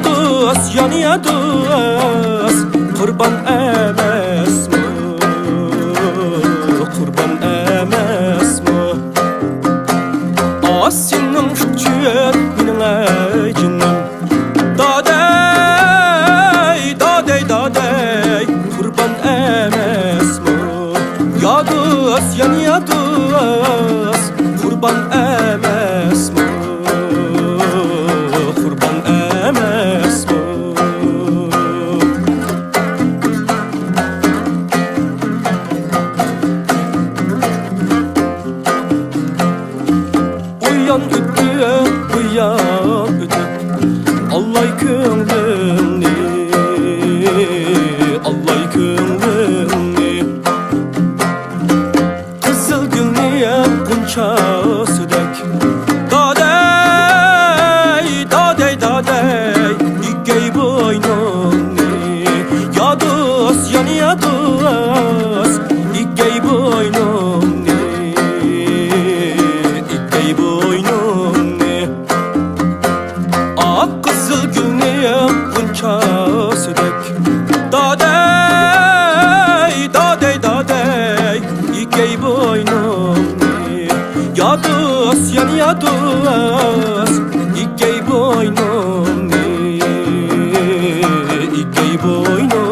do'st, yoniya do'st, qurban emasmi, qurban emasmi? Sening uchun mening ajinim, doday, doday, doday, qurban emasmi? Ya do'st, yoniya do'st, qurban emasmi? Qurban emasmi? Uyan ötü, uyan ötü, Allay ko'nglimni, Allay ko'nglimni. Qizil gulni g'unchasidek, doday, doday, doday, ikkay bo'ynimni. Ya do'st, yoniya do'st, ikkay bo'ynimni, ikkay bo'ynimni. Ak qizil gulni g'unchasidek, doday, doday, doday, ikkay bo'ynimni. Ya do'st, yoniya do'st, ikkay bo'ynimni, ikkay bo'ynimni.